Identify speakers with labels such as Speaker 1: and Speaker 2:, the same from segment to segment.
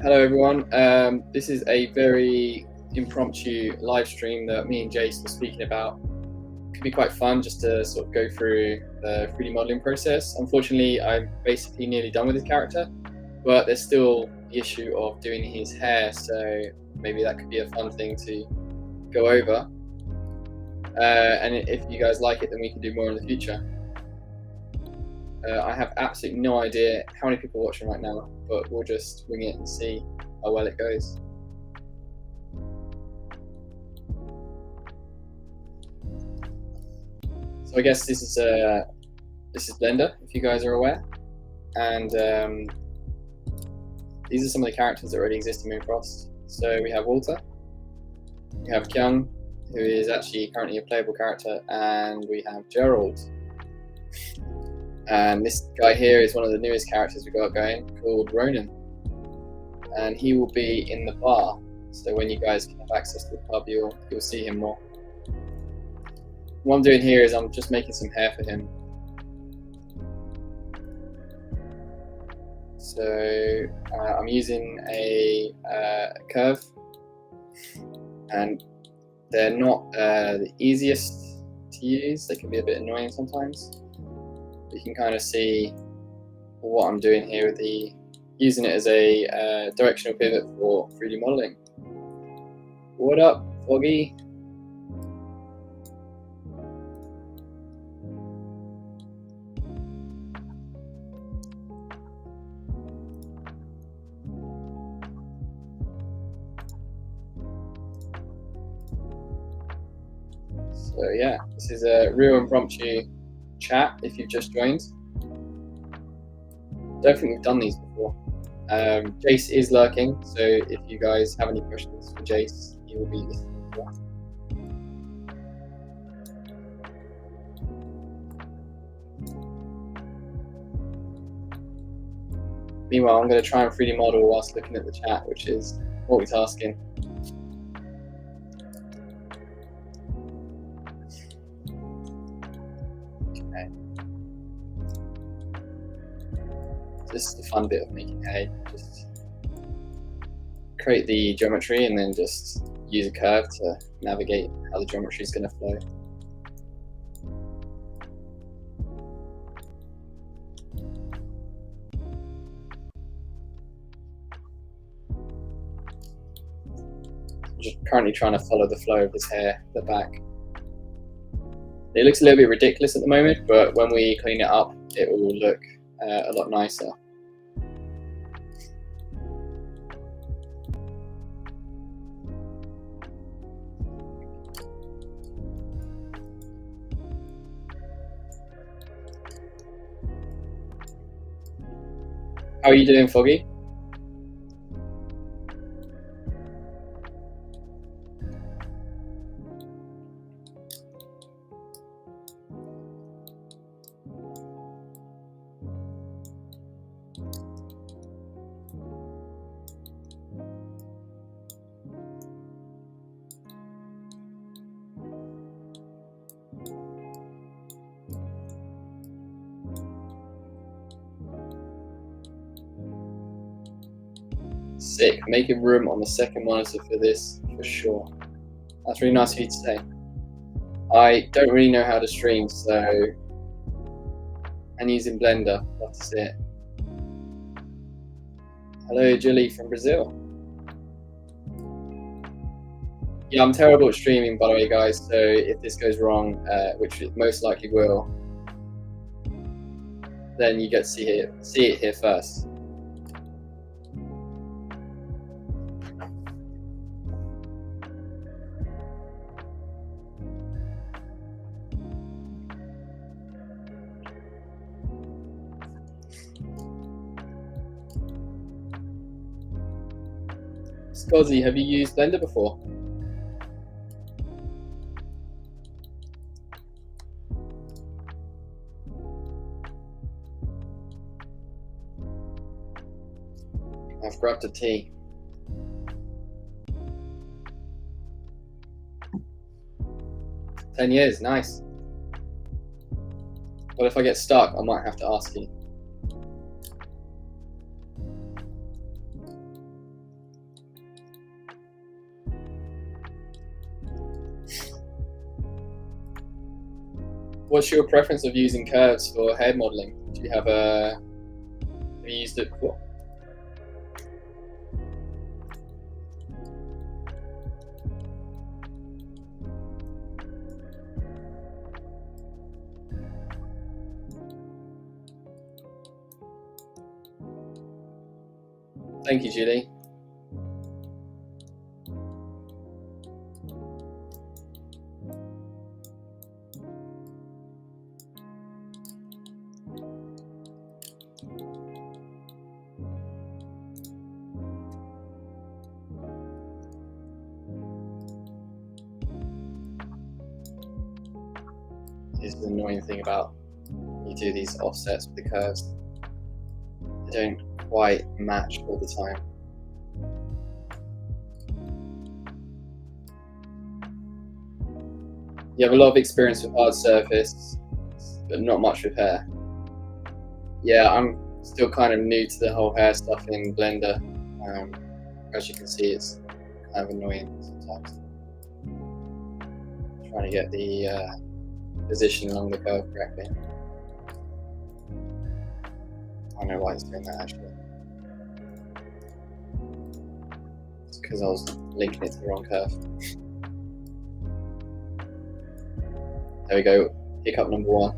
Speaker 1: Hello everyone. This is a very impromptu live stream that me and Jase were speaking about. Could be quite fun just to sort of go through the 3D modeling process. Unfortunately, I'm basically nearly done with his character, but there's still the issue of doing his hair, so maybe that could be a fun thing to go over. And if you guys like it, then we can do more in the future. I have absolutely no idea how many people are watching right now, but we'll just wing it and see how well it goes. So I guess this is Blender, if you guys are aware, and these are some of the characters that already exist in Moonfrost. So we have Walter, we have Kyung, who is actually currently a playable character, and we have Gerald. And this guy here is one of the newest characters we got going, called Ronan. And he will be in the bar. So when you guys can have access to the pub, you'll see him more. What I'm doing here is I'm just making some hair for him. So I'm using a curve, and they're not the easiest to use. They can be a bit annoying sometimes. You can kind of see what I'm doing here with using it as a directional pivot for 3D modeling. What up, Foggy? So yeah, this is a real impromptu chat if you've just joined. Don't think we've done these before. Jase is lurking, so if you guys have any questions for Jase, he will be listening to that. Meanwhile, I'm going to try and 3D model whilst looking at the chat, which is multitasking. This is the fun bit of making hay. Just create the geometry and then just use a curve to navigate how the geometry is going to flow. I'm just currently trying to follow the flow of his hair at the back. It looks a little bit ridiculous at the moment, but when we clean it up, it will look a lot nicer. How are you doing, Foggy? Sick. Making room on the second monitor for this, for sure. That's really nice of you to say. I don't really know how to stream, so I'm using Blender. Love to see it. Hello, Julie from Brazil. Yeah, I'm terrible at streaming, by the way, guys. So if this goes wrong, which it most likely will, then you get to see it here first. Scozzy, have you used Blender before? I've grabbed a tea. $10 years, nice. Well, if I get stuck, I might have to ask you. What's your preference of using curves for hair modeling? Do you have you used it before? Thank you, Julie. Is the annoying thing about you do these offsets with the curves. They don't quite match all the time. You have a lot of experience with hard surface, but not much with hair. Yeah, I'm still kind of new to the whole hair stuff in Blender. As you can see, it's kind of annoying sometimes. Trying to get the position along the curve correctly. I don't know why it's doing that actually. It's because I was linking it to the wrong curve. There we go, hiccup number 1.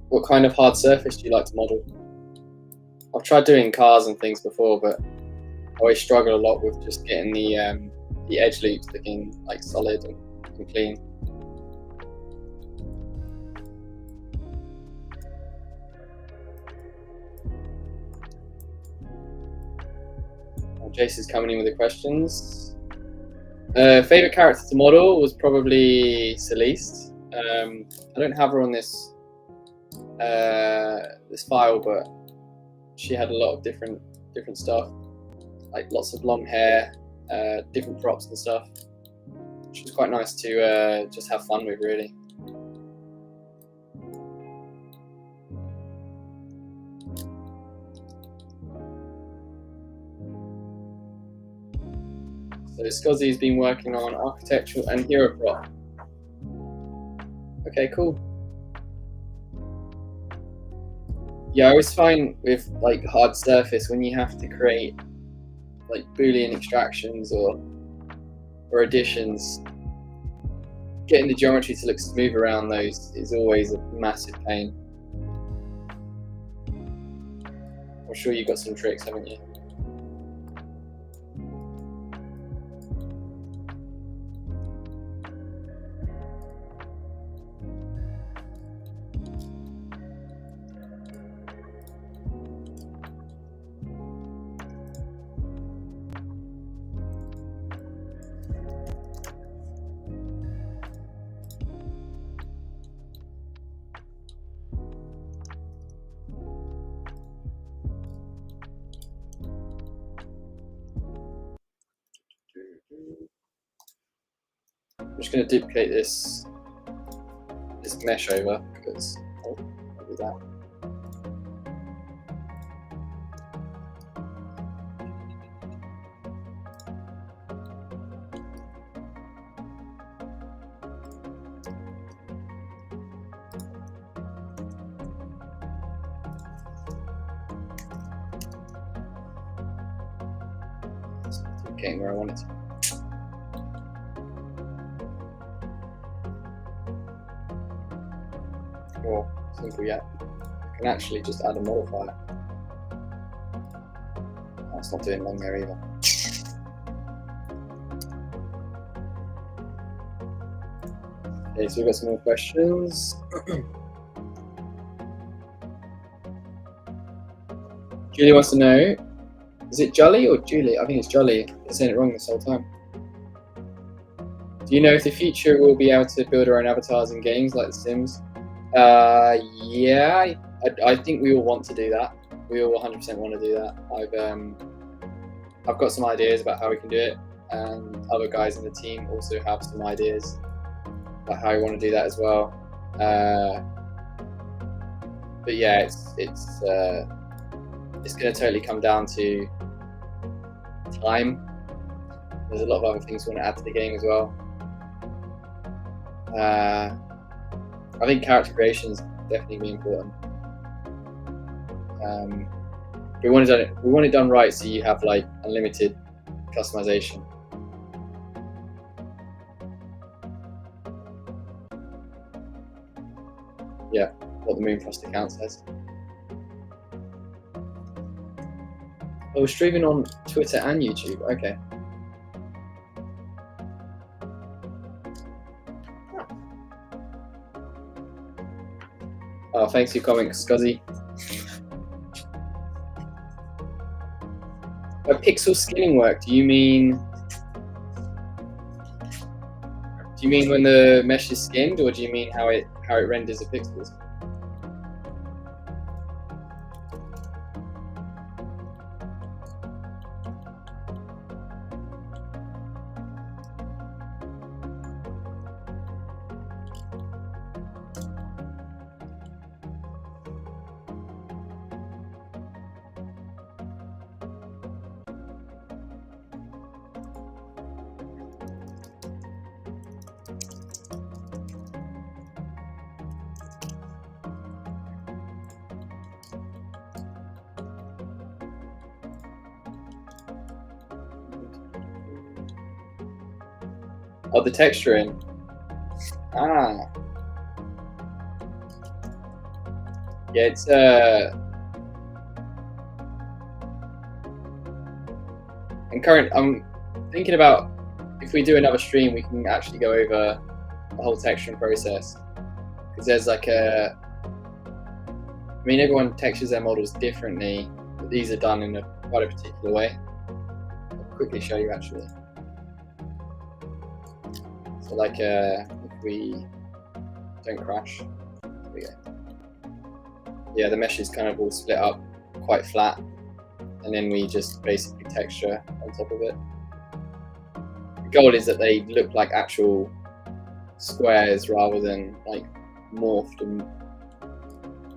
Speaker 1: What kind of hard surface do you like to model? I've tried doing cars and things before, but I always struggle a lot with just getting the edge loops looking like solid and clean. Jase is coming in with the questions. Favorite character to model was probably Celeste. I don't have her on this file, but she had a lot of different stuff, like lots of long hair, different props and stuff. She was quite nice to just have fun with, really. So Scozzy's been working on architectural and hero prop. Okay, cool. Yeah, I always find with like hard surface, when you have to create like Boolean extractions or additions, getting the geometry to look smooth around those is always a massive pain. I'm sure you've got some tricks, haven't you? I'm just going to duplicate this mesh over because I'll do that. It's duplicating where I want it to. Or simple yet, I can actually just add a modifier. That's not doing long there either. Okay, so we've got some more questions. Julie wants to know, is it Jolly or Julie? I think it's Jolly. I've been saying it wrong this whole time. Do you know if the future will be able to build our own avatars in games like The Sims? Yeah, I think we all want to do that. We all 100% want to do that. I've got some ideas about how we can do it, and other guys in the team also have some ideas about how we want to do that as well. But yeah, it's going to totally come down to time. There's a lot of other things we want to add to the game as well. I think character creation is definitely really important. We want it done right, so you have like unlimited customization. Yeah, what the Moonfrost account says. Oh, we're streaming on Twitter and YouTube. Okay. Oh, thanks for your comment, Scuzzy. By pixel skinning work, do you mean when the mesh is skinned, or do you mean how it renders the pixels? Oh, the texturing. Ah. Yeah, it's I'm thinking about if we do another stream, we can actually go over the whole texturing process, because there's like I mean, everyone textures their models differently, but these are done in quite a particular way. I'll quickly show you actually. So like if we don't crash, there we go. Yeah, the mesh is kind of all split up quite flat, and then we just basically texture on top of it. The goal is that they look like actual squares rather than like morphed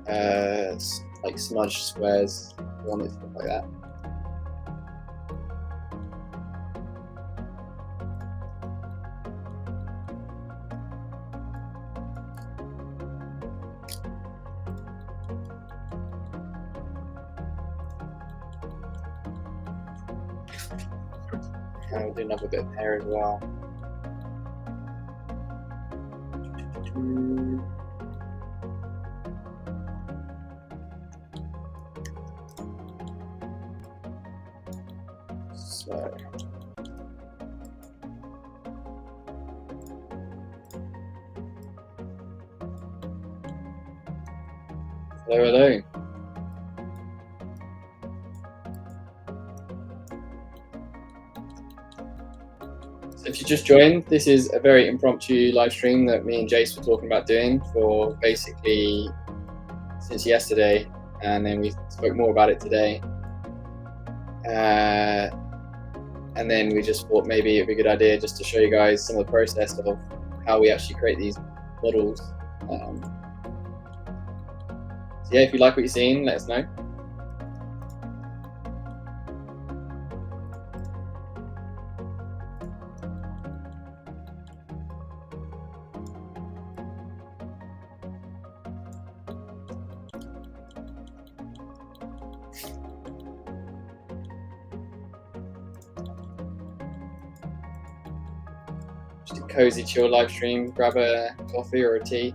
Speaker 1: and like smudged squares. We want it to look like that. And we'll do another bit of hair as well. So. Hello, hello. So if you just joined, this is a very impromptu live stream that me and Jase were talking about doing for basically since yesterday, and then we spoke more about it today. And then we just thought maybe it'd be a good idea just to show you guys some of the process of how we actually create these models. So yeah, if you like what you're seeing, let us know. Just a cozy chill live stream, grab a coffee or a tea.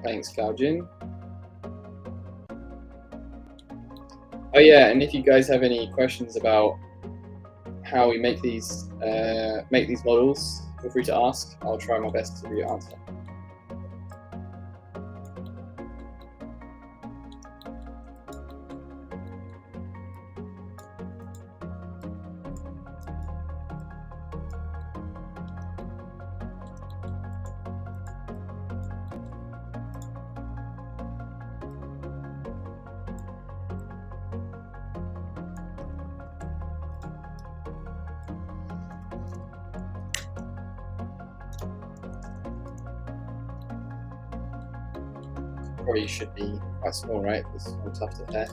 Speaker 1: Thanks, Gaojin. Oh yeah, and if you guys have any questions about how we make these models, feel free to ask. I'll try my best to answer. Probably should be quite small, right? Because I'm tuft of hair.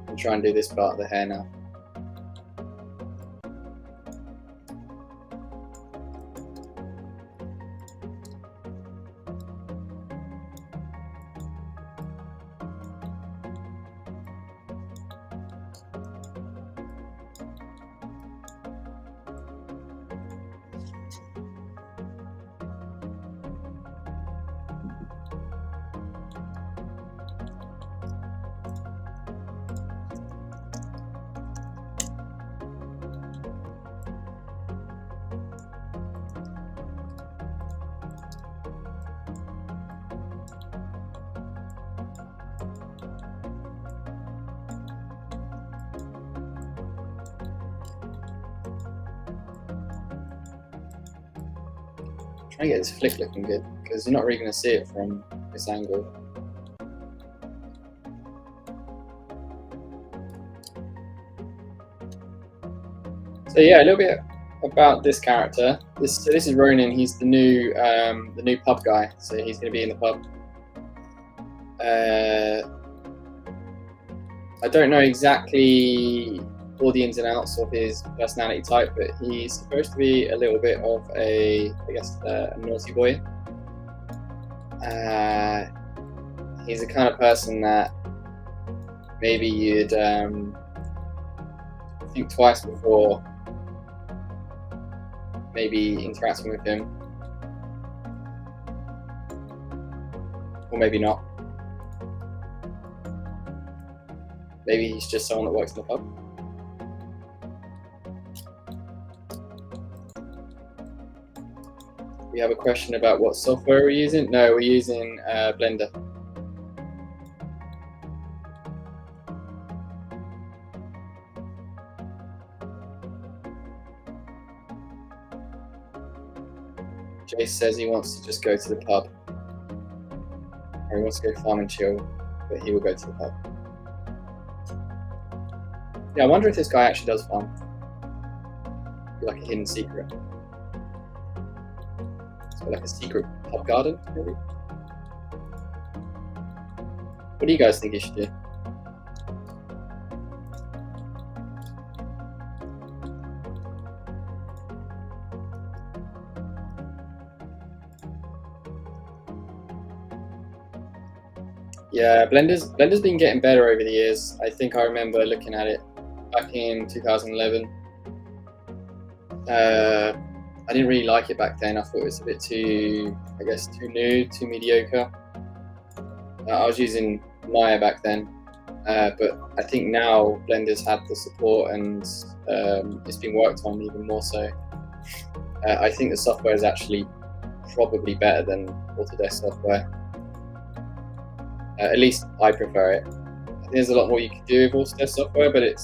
Speaker 1: I'll try and do this part of the hair now. Try and get this flick looking good, because you're not really going to see it from this angle. So yeah, a little bit about this character. This is Ronan. He's the new pub guy. So he's going to be in the pub. I don't know exactly all the ins and outs of his personality type, but he's supposed to be a little bit of a, I guess, a naughty boy. He's the kind of person that maybe you'd think twice before maybe interacting with him, or maybe not. Maybe he's just someone that works in the pub. We have a question about what software we're using. No, we're using Blender. Jase says he wants to just go to the pub. Or he wants to go farm and chill, but he will go to the pub. Yeah, I wonder if this guy actually does farm. Like a hidden secret. Like a secret pub garden, maybe? What do you guys think you should do? Yeah, Blender's been getting better over the years. I think I remember looking at it back in 2011. I didn't really like it back then. I thought it was a bit too, I guess, too new, too mediocre. I was using Maya back then, but I think now Blender's had the support and it's been worked on even more so. I think the software is actually probably better than Autodesk software. At least I prefer it. I think there's a lot more you can do with Autodesk software, but it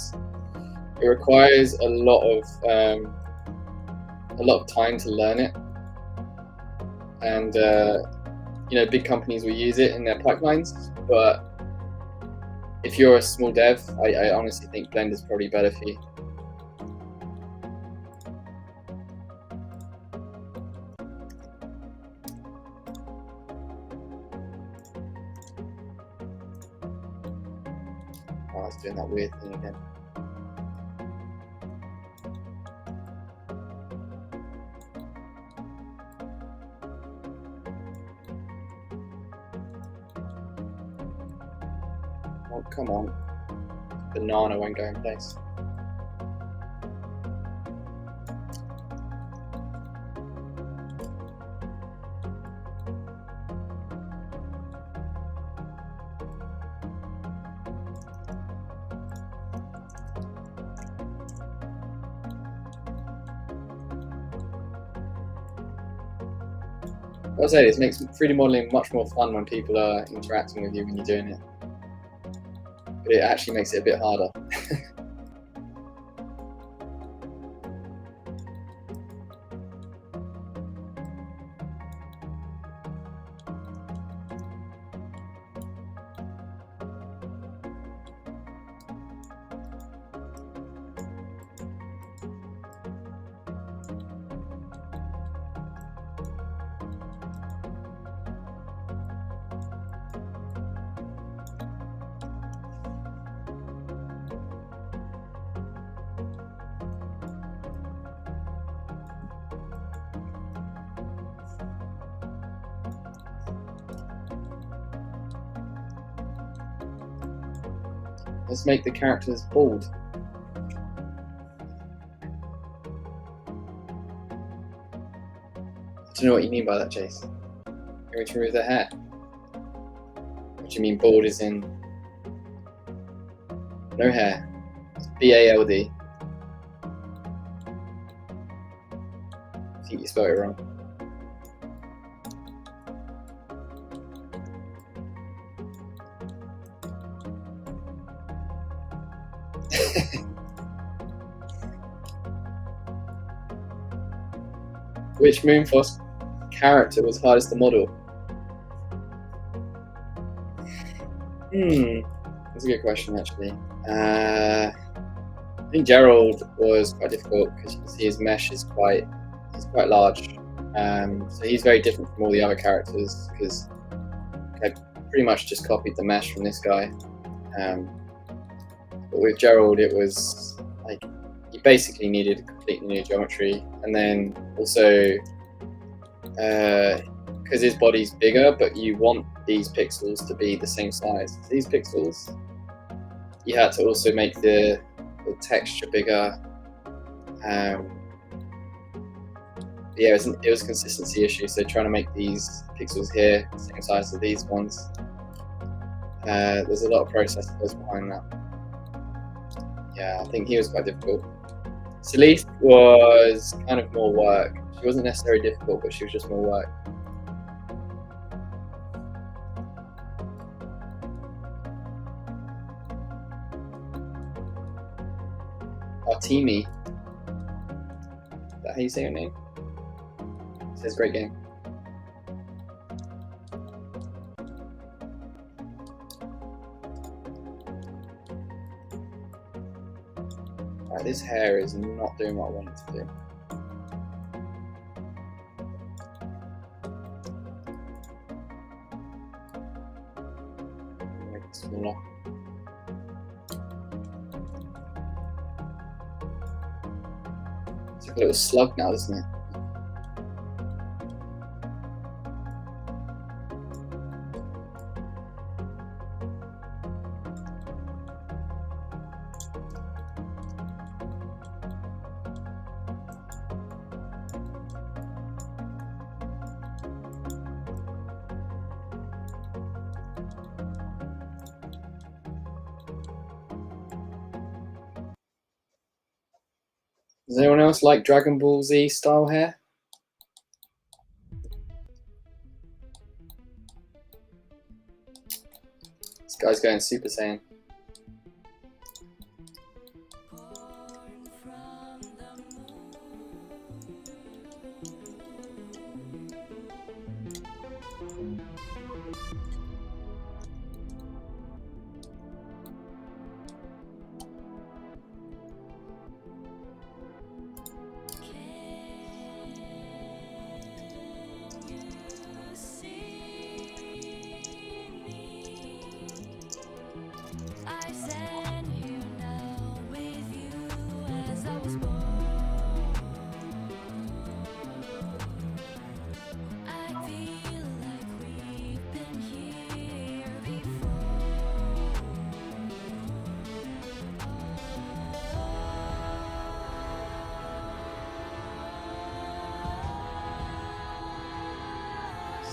Speaker 1: requires a lot of time to learn it, and big companies will use it in their pipelines, but if you're a small dev, I honestly think Blender's probably better for you. Oh, I was doing that weird thing again. Oh, come on. Banana won't go in place. I'll say this makes 3D modeling much more fun when people are interacting with you when you're doing it. But it actually makes it a bit harder. Let's make the characters bald. I don't know what you mean by that, Jase. You're going to remove their hair? What do you mean bald is in no hair? It's B-A-L-D. I think you spelled it wrong. Which Moonfrost character was hardest to model? That's a good question, actually. I think Gerald was quite difficult because you can see his mesh is quite large. So he's very different from all the other characters because I pretty much just copied the mesh from this guy. But with Gerald, it was like you basically needed a completely new geometry, and then also because his body's bigger, but you want these pixels to be the same size as these pixels, you had to also make the texture bigger. Yeah, it was a consistency issue, so trying to make these pixels here the same size as these ones, there's a lot of process that goes behind that. Yeah, I think he was quite difficult. Celeste was kind of more work. She wasn't necessarily difficult, but she was just more work. Artemi. Is that how you say your name? It says great game. Right, this hair is not doing what I want it to do. Make it smaller. It's like a little slug now, isn't it? Does anyone else like Dragon Ball Z style hair? This guy's going Super Saiyan.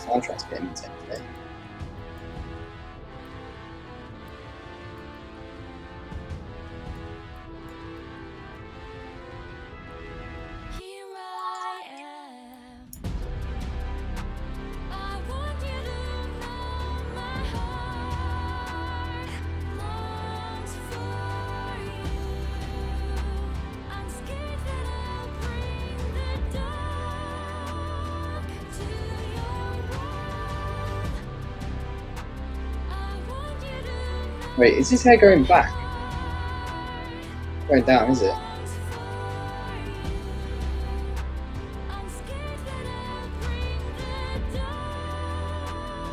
Speaker 1: Soundtrack's getting intense today. Wait, is his hair going back? Going down, is it?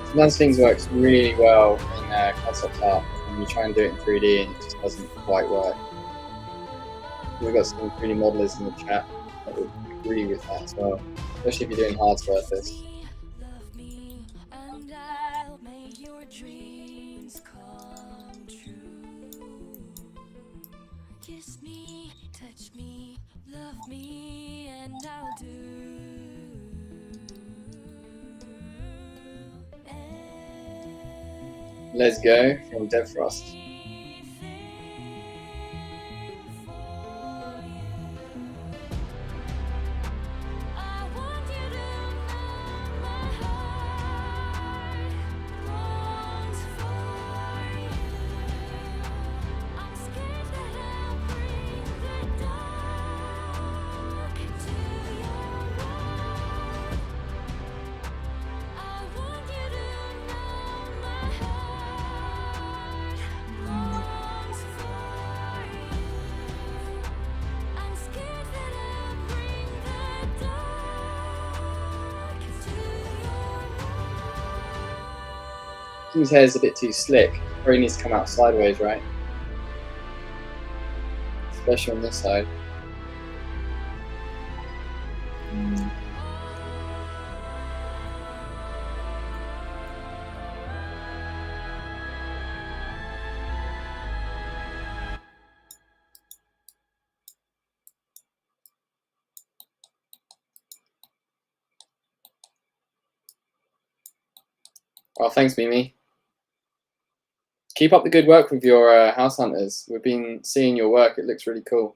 Speaker 1: Sometimes things works really well in concept art, and you try and do it in 3D and it just doesn't quite work. We've got some 3D modelers in the chat that would agree with that as well, especially if you're doing hard surface.
Speaker 2: Kiss me, touch me, love me, and I'll do.
Speaker 1: Let's Go from Frost. His hair is a bit too slick. Probably needs to come out sideways, right? Especially on this side. Well, thanks, Mimi. Keep up the good work with your house hunters. We've been seeing your work. It looks really cool.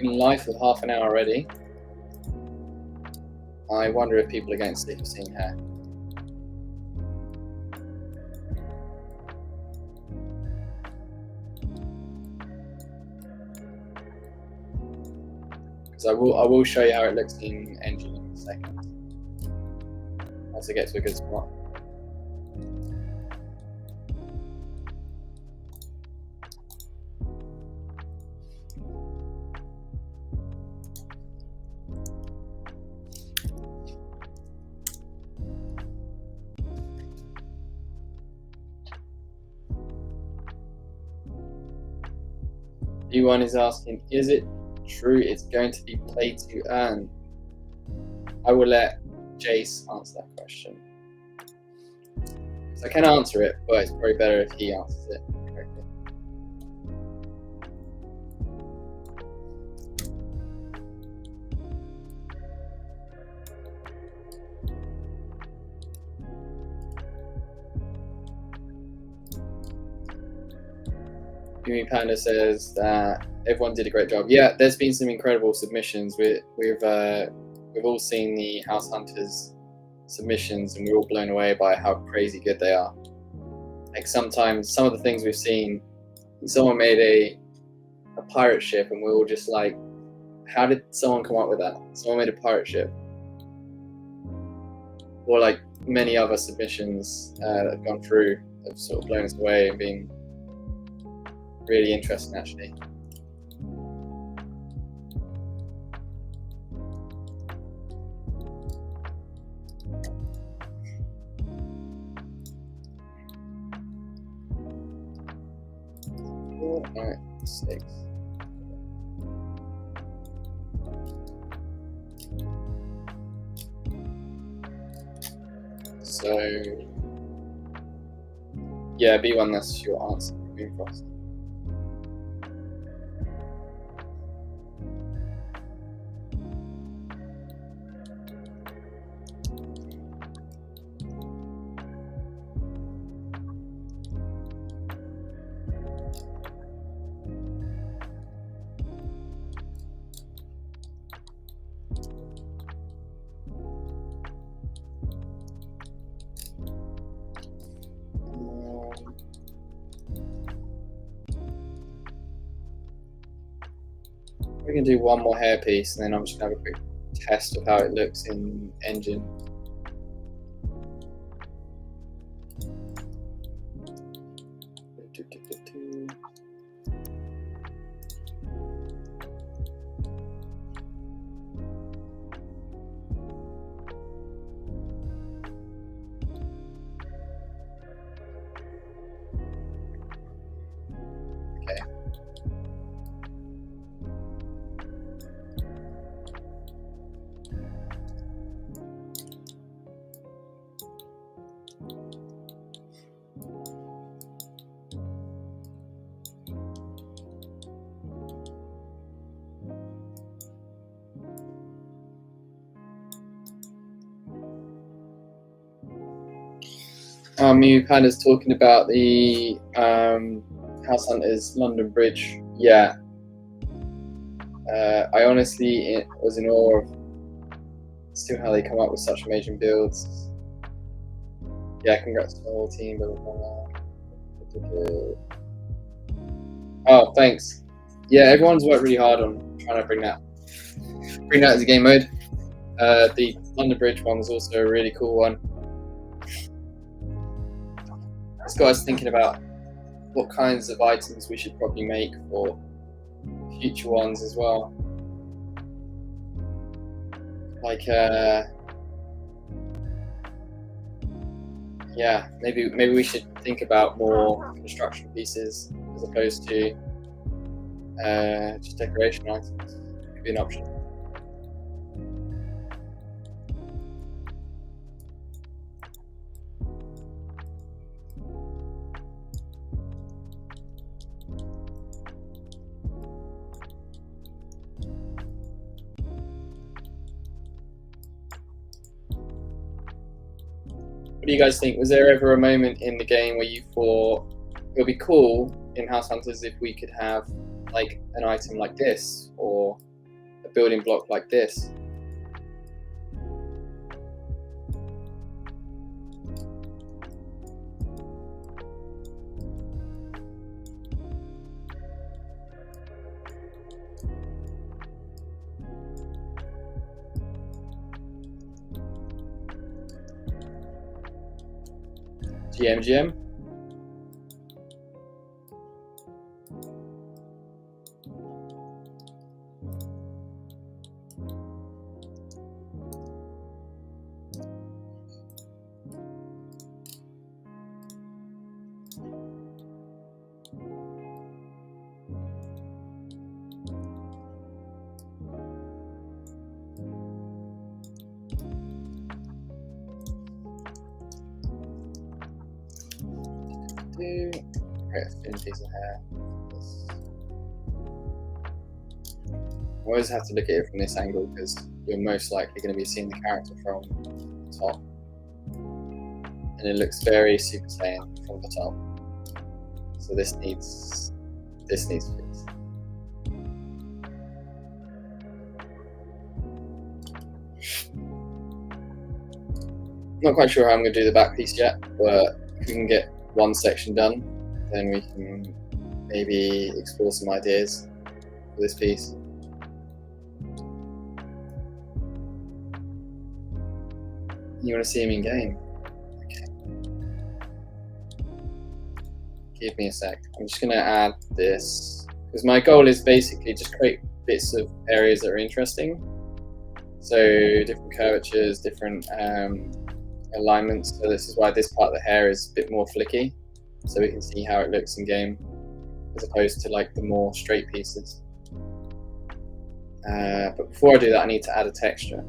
Speaker 1: In life with half an hour already. I wonder if people are getting sick of seeing hair. Because I will show you how it looks in engine in a second. Once it gets to a good spot. One is asking, is it true it's going to be play to earn? I will let Jase answer that question. So I can answer it, but it's probably better if he answers it correctly. Yumi Panda says that everyone did a great job. Yeah, there's been some incredible submissions. We've all seen the House Hunters submissions and we're all blown away by how crazy good they are. Like sometimes some of the things we've seen, someone made a pirate ship and we're all just like, how did someone come up with that? Someone made a pirate ship. Or like many other submissions that have gone through have sort of blown us away and been really interesting actually. Alright, 6. So yeah, B1, that's your answer, Moonfrost. We can do one more hairpiece and then I'm just going to have a quick test of how it looks in engine. Okay. You kind of talking about the House Hunters London Bridge. Yeah. I honestly was in awe of still how they come up with such amazing builds. Yeah, congrats to the whole team. Blah, blah, blah. Oh, thanks. Yeah, everyone's worked really hard on trying to bring that as a game mode. The London Bridge one was also a really cool one. It's got us thinking about what kinds of items we should probably make for future ones as well. Like, yeah, maybe we should think about more construction pieces as opposed to just decoration items. Could be an option. What do you guys think? Was there ever a moment in the game where you thought it would be cool in House Hunters if we could have like an item like this or a building block like this? GM. Okay, thin piece of hair. I always have to look at it from this angle because you're most likely going to be seeing the character from the top, and it looks very Super Saiyan from the top. So this needs fixed. Not quite sure how I'm going to do the back piece yet, but if we can get one section done, then we can maybe explore some ideas for this piece. You want to see him in game? Okay. Give me a sec. I'm just going to add this, because my goal is basically just create bits of areas that are interesting. So different curvatures, different alignments. So this is why this part of the hair is a bit more flicky, so we can see how it looks in game, as opposed to like the more straight pieces. But before I do that, I need to add a texture.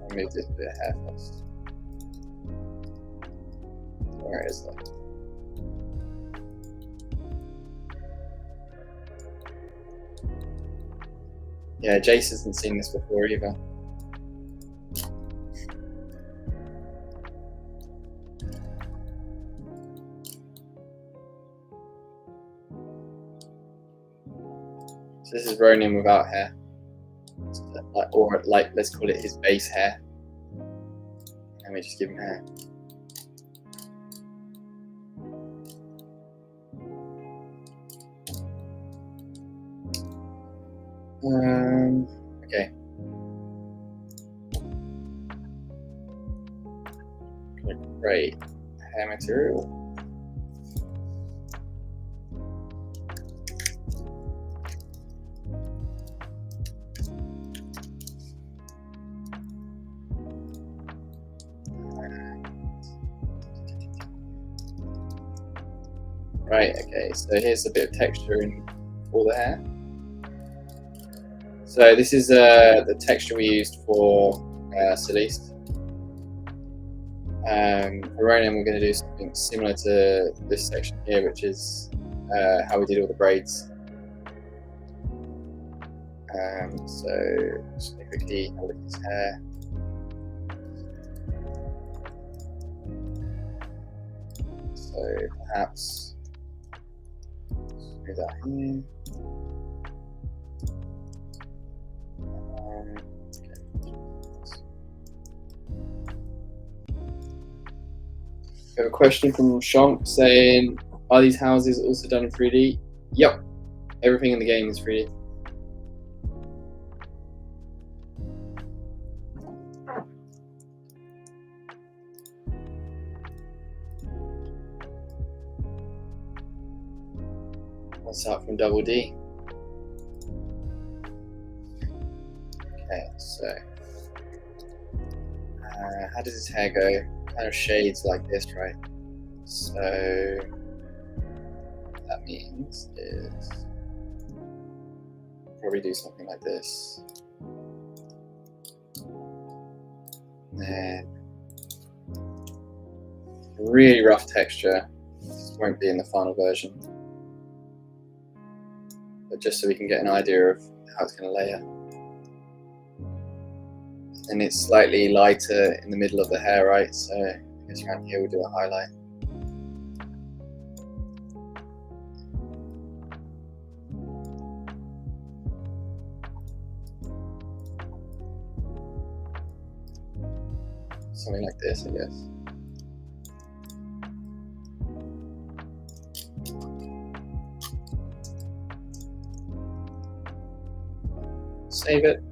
Speaker 1: I'll move this bit of hair first. Where is that? Yeah, Jase hasn't seen this before either. So this is Ronin without hair, or like let's call it his base hair, and we just give him hair. Okay. Great hair material. Right, okay, so here's a bit of texture in all the hair. So this is the texture we used for Celeste. For Ronan, we're going to do something similar to this section here, which is how we did all the braids. So just quickly have a look at his hair. So perhaps do that here. We have a question from Shonk saying, are these houses also done in 3D? Yep, everything in the game is 3D. What's up from Double D? Okay, so how does his hair go? Kind of shades like this, right? So what that means is probably do something like this. And then really rough texture. This won't be in the final version, but just so we can get an idea of how it's going to layer. And it's slightly lighter in the middle of the hair, right? So I guess around here we'll do a highlight. Something like this, I guess. Save it.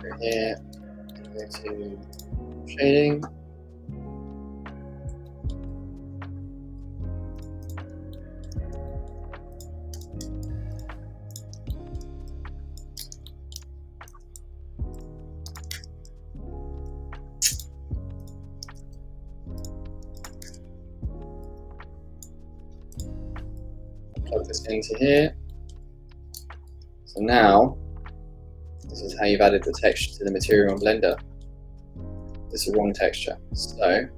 Speaker 1: Go here, go to shading. Plug this into here. So now, this is how you've added the texture to the material in Blender. This is the wrong texture. So,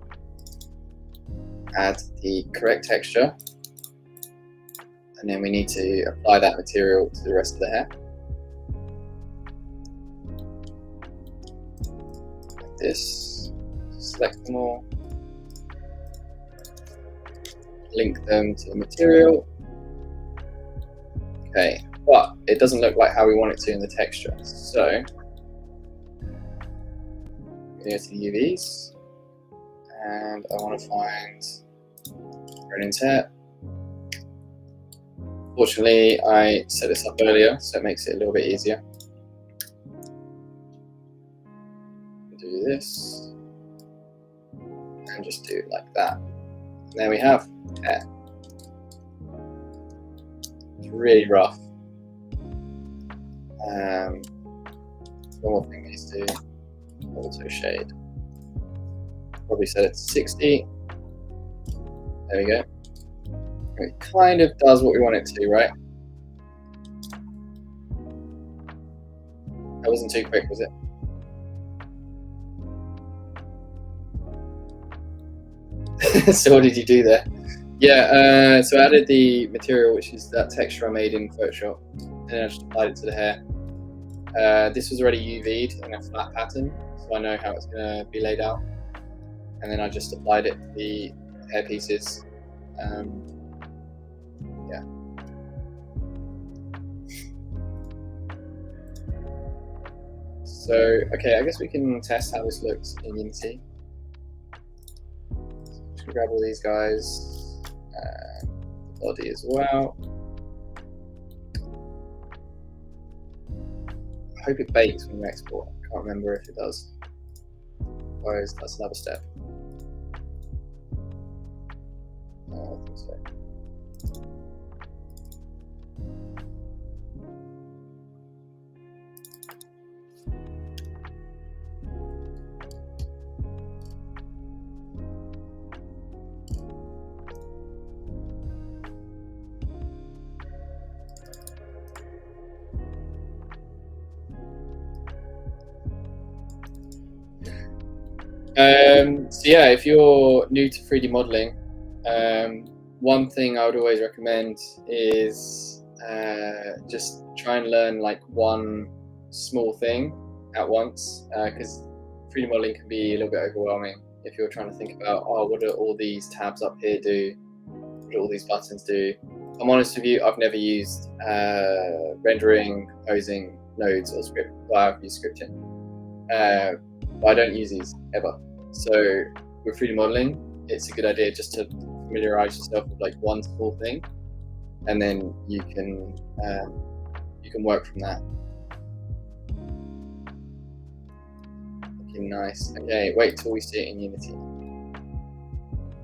Speaker 1: add the correct texture, and then we need to apply that material to the rest of the hair. this, select them all, link them to the material. Okay, but it doesn't look like how we want it to in the texture. So go to the UVs, and I want to find an intent. Fortunately, I set this up earlier, so it makes it a little bit easier. Do this, and just do it like that. And there we have hair. It's really rough. One more thing is to auto shade. Probably set it to 60. There we go. It kind of does what we want it to, right? That wasn't too quick, was it? So what did you do there? Yeah, so I added the material, which is that texture I made in Photoshop, and then I just applied it to the hair. This was already UV'd in a flat pattern, so I know how it's going to be laid out. And then I just applied it to the hair pieces. Yeah. So, okay, I guess we can test how this looks in Unity. Just gonna grab all these guys, the body as well. I hope it bakes when you export. I can't remember if it does. Otherwise, that's another step. I think so. So yeah, if you're new to 3D modeling, one thing I would always recommend is just try and learn like one small thing at once, because 3D modeling can be a little bit overwhelming if you're trying to think about, oh, what do all these tabs up here do? What do all these buttons do? I'm honest with you, I've never used rendering, composing nodes or script. Well, I've used scripting, but I don't use these ever. So with 3D modeling, it's a good idea just to familiarize yourself with like one small thing, and then you can work from that. Looking nice. Okay, wait till we see it in Unity.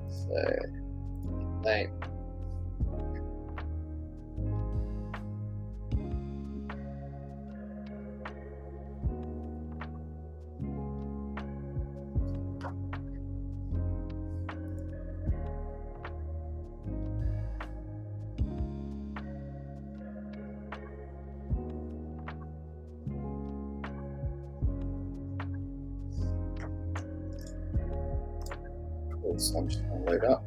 Speaker 1: So, play. So I'm just going to load up.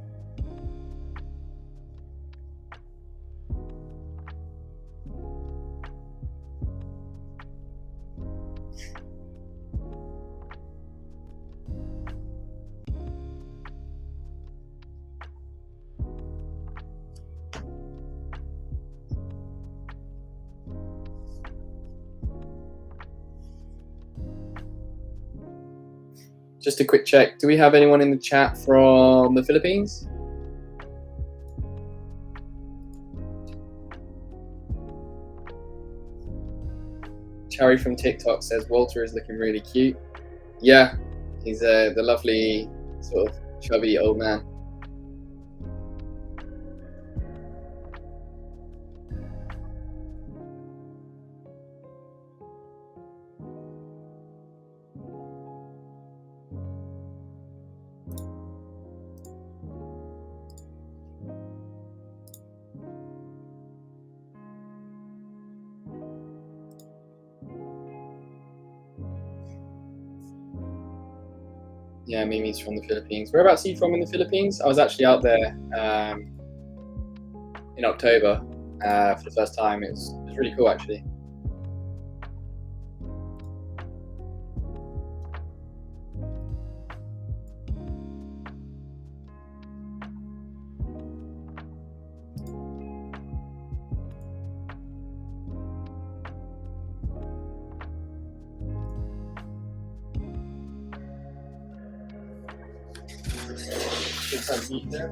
Speaker 1: Just a quick check. Do we have anyone in the chat from the Philippines? Cherry from TikTok says Walter is looking really cute. Yeah, he's the lovely sort of chubby old man. Yeah, Mimi's from the Philippines. Whereabouts are you from in the Philippines? I was actually out there in October for the first time. It was really cool, actually. Get some heat there.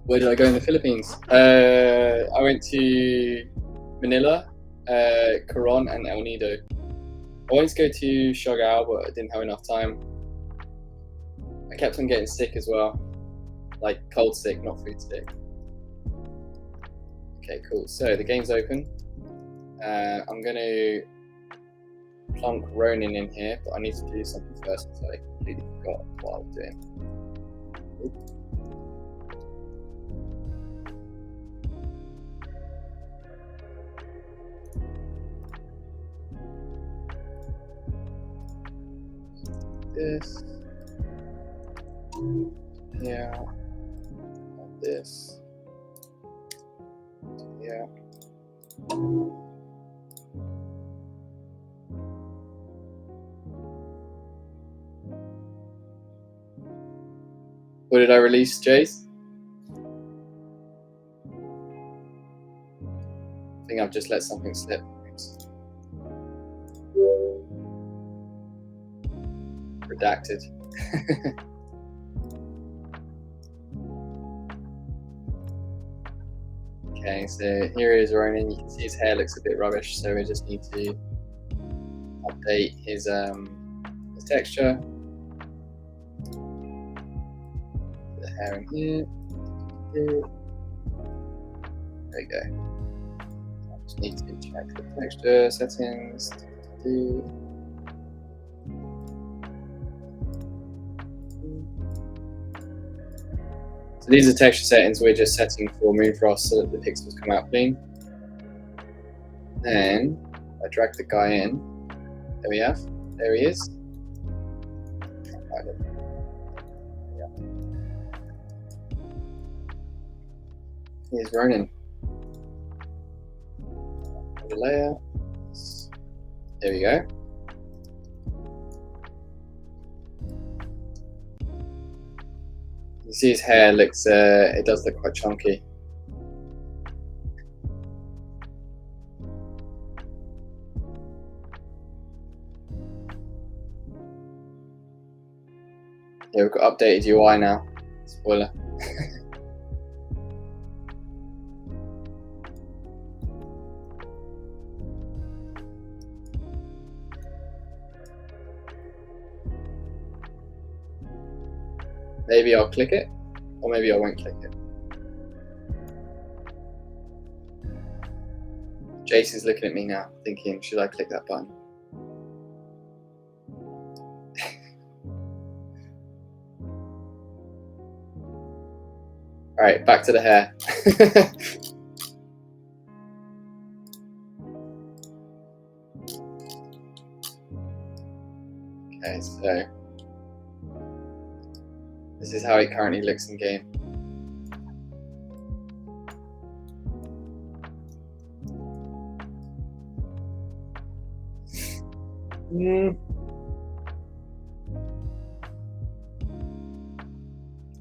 Speaker 1: Where did I go in the Philippines? I went to Manila, Coron, and El Nido. I wanted to go to Siargao, but I didn't have enough time. I kept on getting sick as well, like cold sick, not food sick. Okay, cool. So the game's open. I'm going to plonk Ronin in here, but I need to do something first because I completely forgot what I was doing. This, yeah, this, yeah. What did I release, Jase? I think I've just let something slip. Redacted. Okay, so here is Ronin. You can see his hair looks a bit rubbish, so we just need to update his texture. The hair in here. There we go. I just need to check the texture settings. So these are texture settings we're just setting for Moonfrost so that the pixels come out clean. Then I drag the guy in. There we have. There he is. Here's Ronin. The layer. There we go. You see his hair looks, it does look quite chunky. Yeah, we've got updated UI now. Spoiler. Maybe I'll click it, or maybe I won't click it. Jase is looking at me now, thinking, should I click that button? Alright, back to the hair. Okay, so this is how it currently looks in game.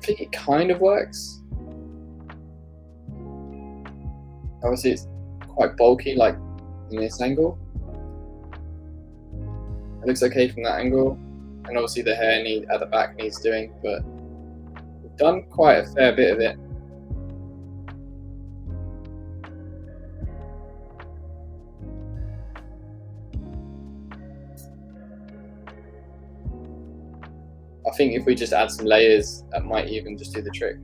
Speaker 1: I think it kind of works. Obviously it's quite bulky, like in this angle. It looks okay from that angle. And obviously the hair at the back needs doing, but we've done quite a fair bit of it. I think if we just add some layers, that might even just do the trick.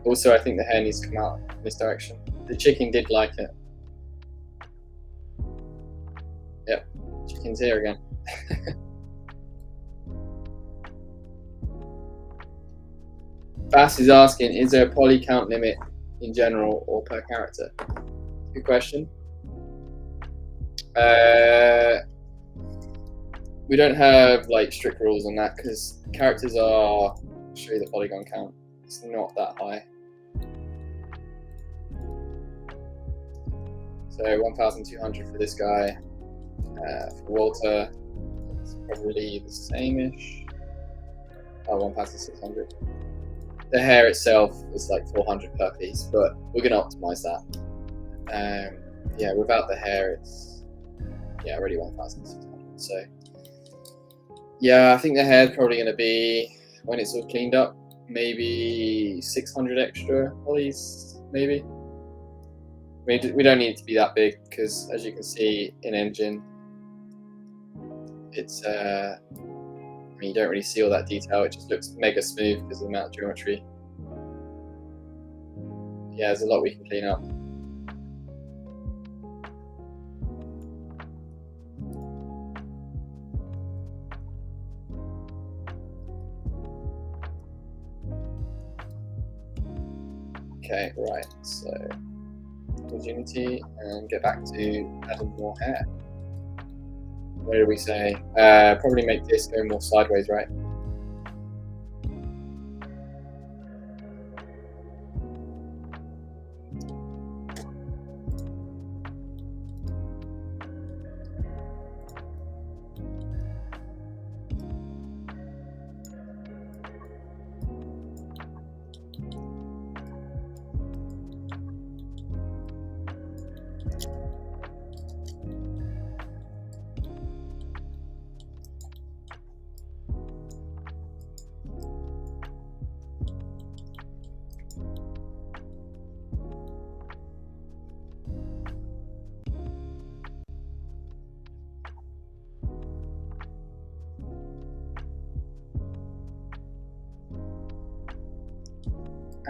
Speaker 1: Also, I think the hair needs to come out in this direction. The chicken did like it. Yep, chicken's here again. Bass is asking, is there a poly count limit in general or per character? Good question. We don't have like strict rules on that because characters are, I'll show you the polygon count. It's not that high. So 1,200 for this guy. For Walter, it's probably the same-ish. Oh, 1,600. The hair itself is like 400 per piece, but we're gonna optimize that. Yeah, without the hair, it's already 1,600. So yeah, I think the hair's probably gonna be, when it's all cleaned up, maybe 600 extra polys, maybe. We don't need it to be that big because, as you can see in engine, it's you don't really see all that detail. It just looks mega smooth because of the amount of geometry. Yeah, there's a lot we can clean up. Okay, right, so Unity and get back to adding more hair. What did we say? Probably make this go more sideways, right?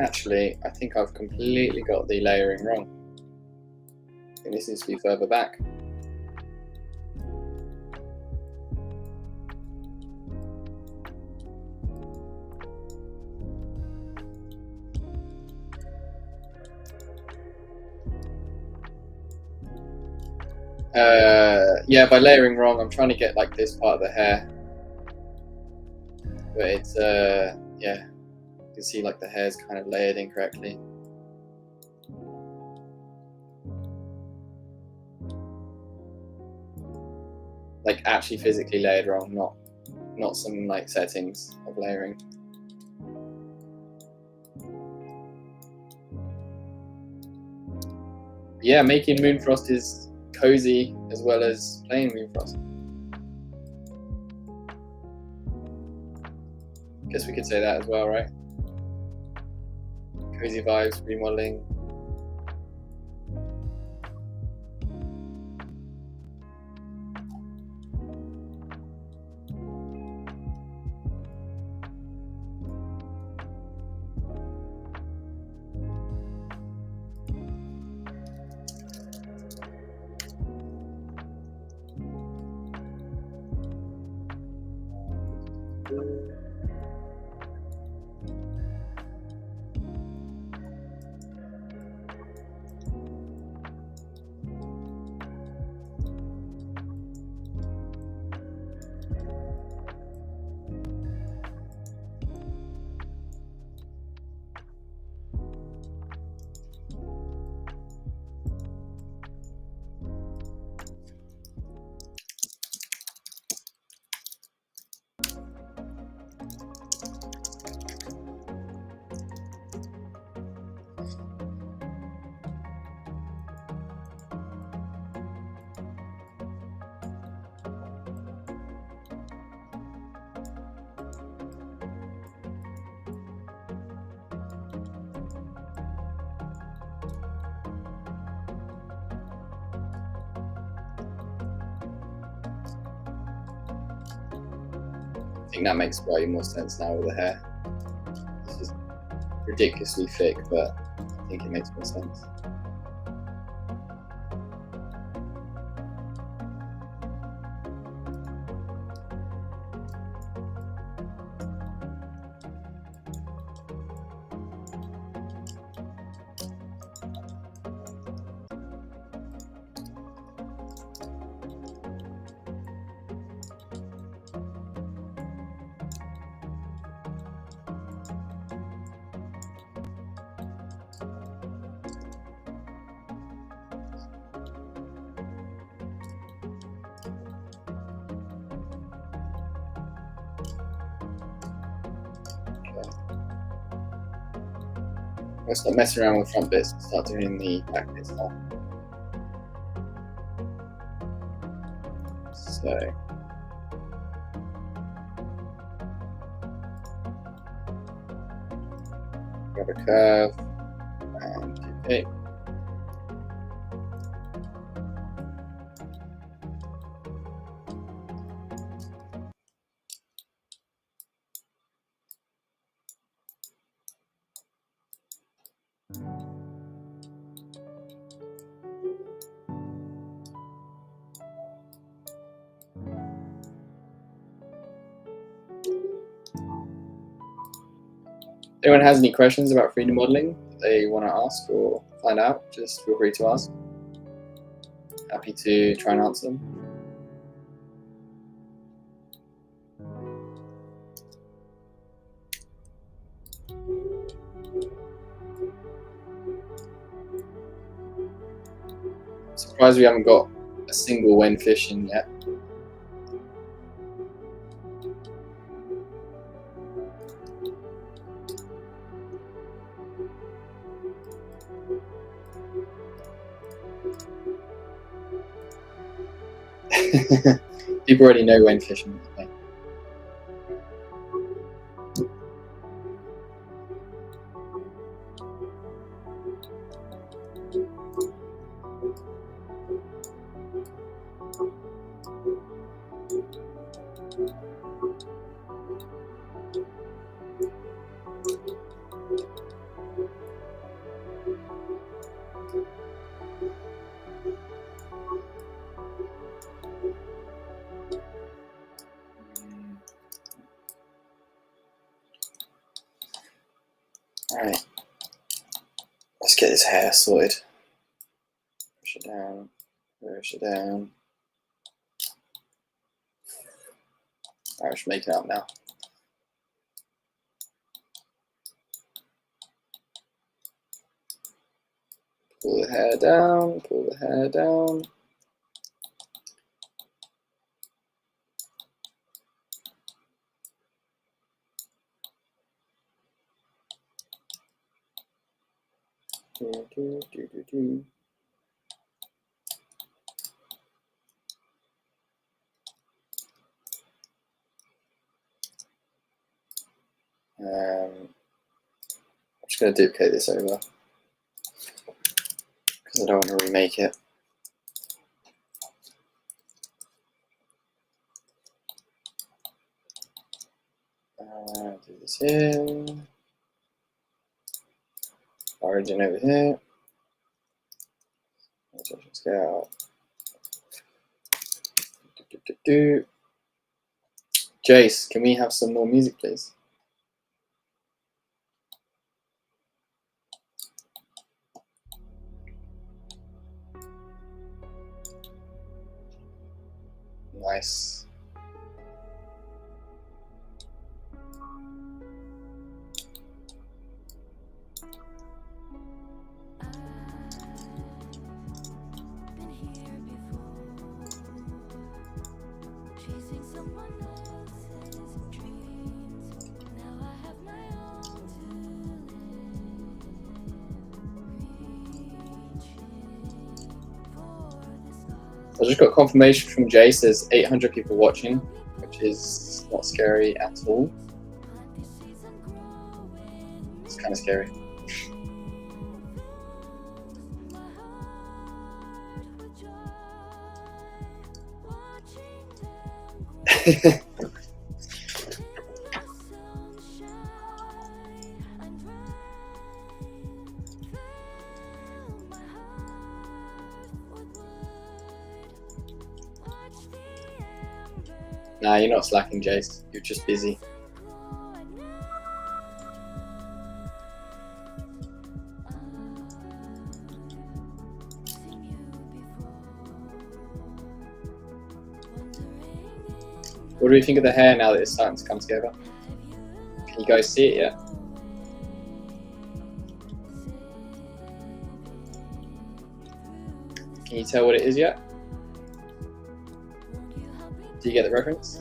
Speaker 1: Actually, I think I've completely got the layering wrong. I think this needs to be further back. Yeah, by layering wrong, I'm trying to get like this part of the hair, but it's yeah, you can see like the hair's kind of layered incorrectly. Like actually physically layered wrong, not some like settings of layering. Yeah, making Moonfrost is cozy as well as playing Moonfrost. Guess we could say that as well, right? Cozy vibes, remodeling. I think that makes way more sense now with the hair. This is ridiculously thick, but I think it makes more sense. Let's not mess around with the front bits and start doing the back bits now. So grab a curve and duplicate. If anyone has any questions about 3D modeling they want to ask or find out, just feel free to ask. Happy to try and answer them. Surprised we haven't got a single when fishing yet. People already know when fishing. Okay. Alright, let's get his hair sorted. Push it down, push it down. Alright, I should make it up now. Pull the hair down, pull the hair down. Do. I'm just going to duplicate this over because I don't want to remake it. Do this here. Origin over here. Scale. Jase, can we have some more music, please? Nice. I just got confirmation from Jase. There's 800 people watching, which is not scary at all. It's kind of scary. Nah, you're not slacking, Jase. You're just busy. What do you think of the hair now that it's starting to come together? Can you guys see it yet? Can you tell what it is yet? Do you get the reference?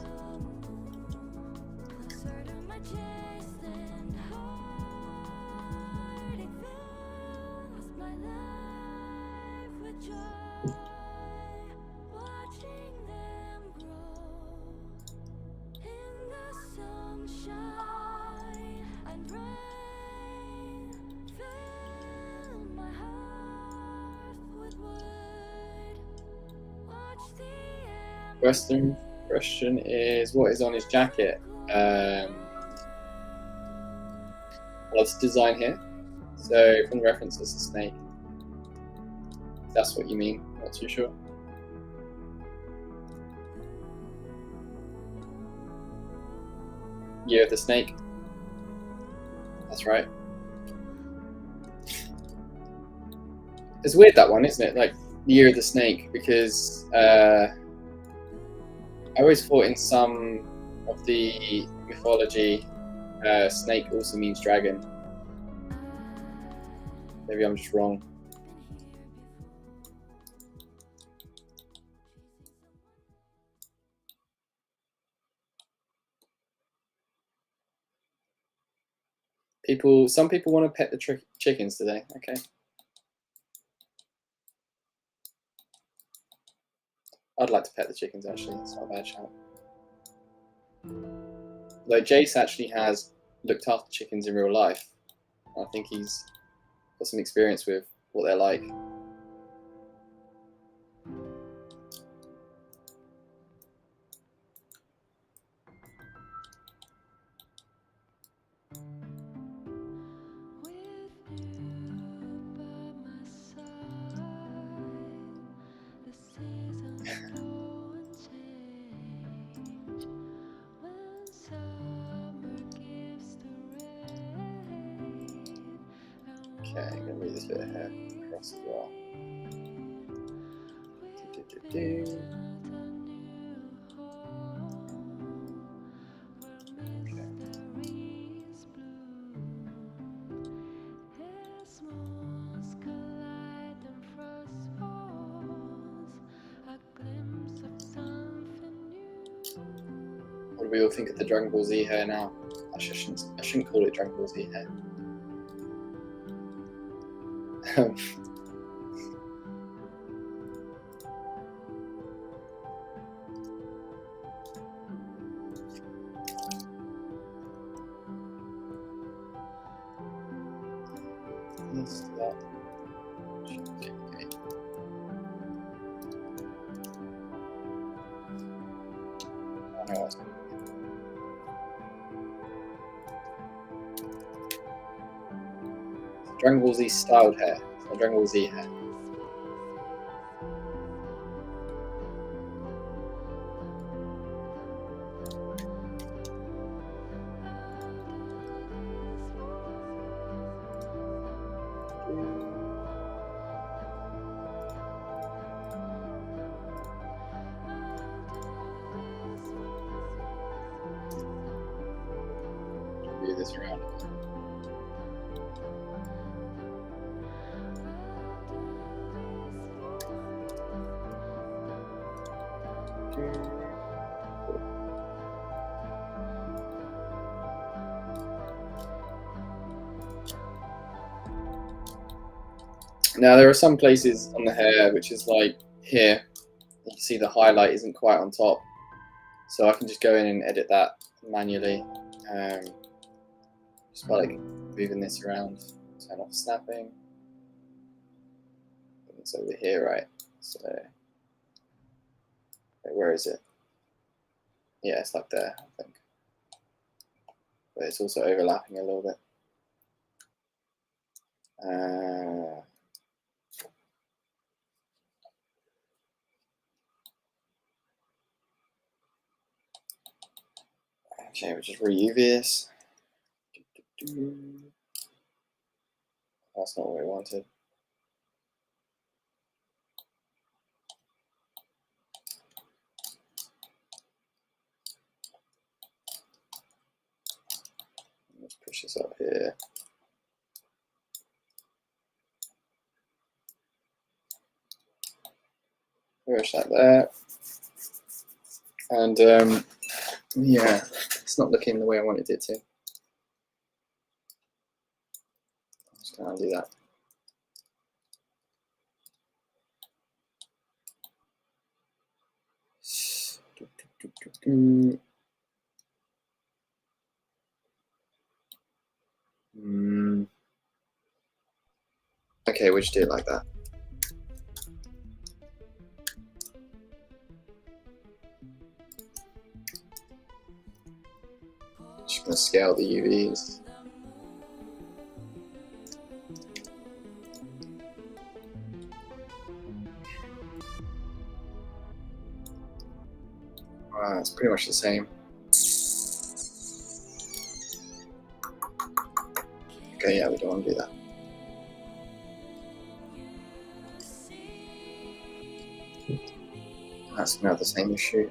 Speaker 1: Question is, what is on his jacket? Well, it's design here. So from the reference, it's a snake. If that's what you mean. Not too sure. Year of the Snake. That's right. It's weird, that one, isn't it? Like Year of the Snake, because I always thought in some of the mythology, snake also means dragon. Maybe I'm just wrong. Some people want to pet the chickens today. Okay. I'd like to pet the chickens, actually. It's not a bad shout. Though Jase actually has looked after chickens in real life. I think he's got some experience with what they're like. Okay, I'm going to move this bit of hair across as well. What do we all think of the Dragon Ball Z hair now? I shouldn't call it Dragon Ball Z hair. Let's do that. Okay. I know what's Dragon Ball Z styled hair. It's not Dragon Ball Z hair. Move this around. Now there are some places on the hair which is like here, you can see the highlight isn't quite on top, so I can just go in and edit that manually, just by like moving this around. Turn off snapping. It's over here, right? So where is it? Yeah, it's like there, I think, but it's also overlapping a little bit. Okay, we'll just re-UV this. That's not what we wanted. Let's push this up here. Push that there. And yeah, it's not looking the way I wanted it to. I'm just going to undo that. Okay, we'll just do it like that. going to scale the UVs. It's pretty much the same. Okay, yeah, we don't want to do that. That's not the same issue.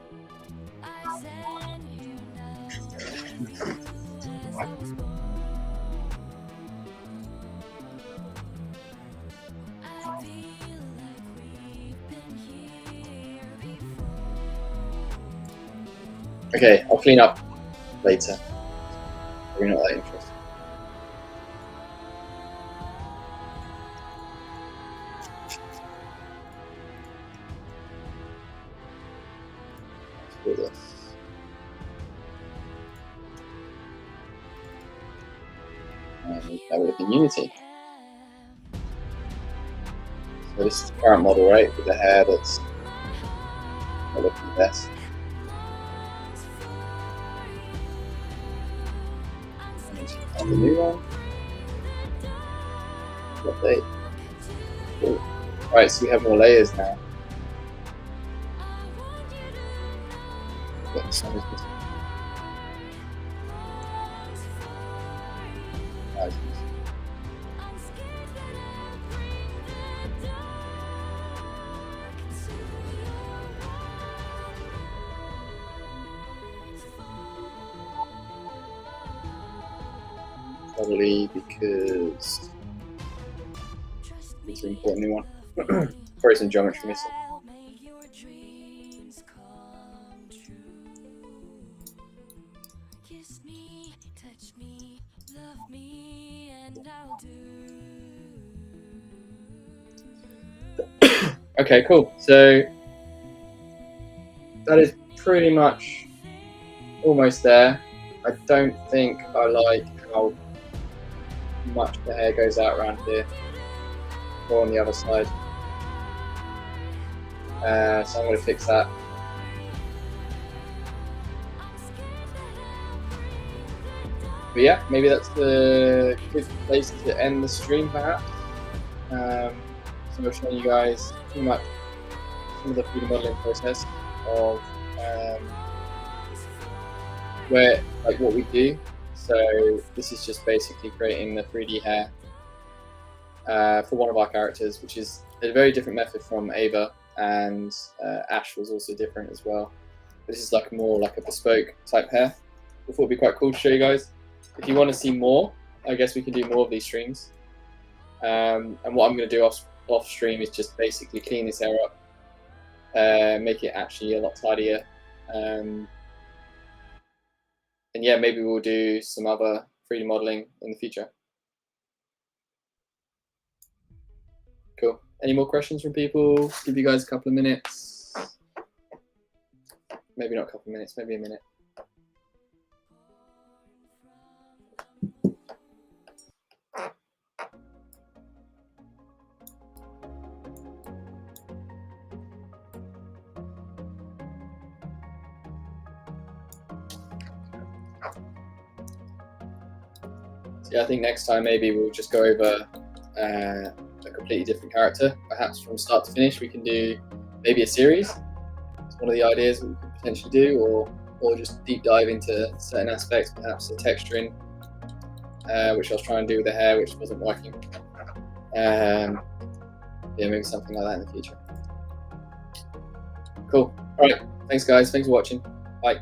Speaker 1: Okay, I'll clean up later. We're not that interested. Let's do this. And that would have been Unity. So this is the current model, right? With the hair that's not looking the best. And the new one. Update. Cool. Right, so we have more layers now. The sun is missing. Probably because it's an important new one. Probably some geometry missing. Okay, cool. So that is pretty much almost there. I don't think I like how much the hair goes out around here or on the other side. So I'm going to fix that. But yeah, maybe that's the good place to end the stream perhaps. So I'm showing you guys pretty much some of the 3D modeling process of what we do. So this is just basically creating the 3D hair for one of our characters, which is a very different method from Ava, and Ash was also different as well. This is like more like a bespoke type hair. I thought it'd be quite cool to show you guys. If you want to see more, I guess we can do more of these streams. And what I'm going to do off stream is just basically clean this hair up, make it actually a lot tidier. And yeah, maybe we'll do some other 3D modeling in the future. Cool. Any more questions from people? Give you guys a couple of minutes. Maybe not a couple of minutes, maybe a minute. So yeah, I think next time maybe we'll just go over a completely different character. Perhaps from start to finish we can do maybe a series. It's one of the ideas that we could potentially do, or just deep dive into certain aspects, perhaps the texturing, which I was trying to do with the hair, which wasn't working. Yeah, maybe something like that in the future. Cool. All right. Thanks, guys. Thanks for watching. Bye.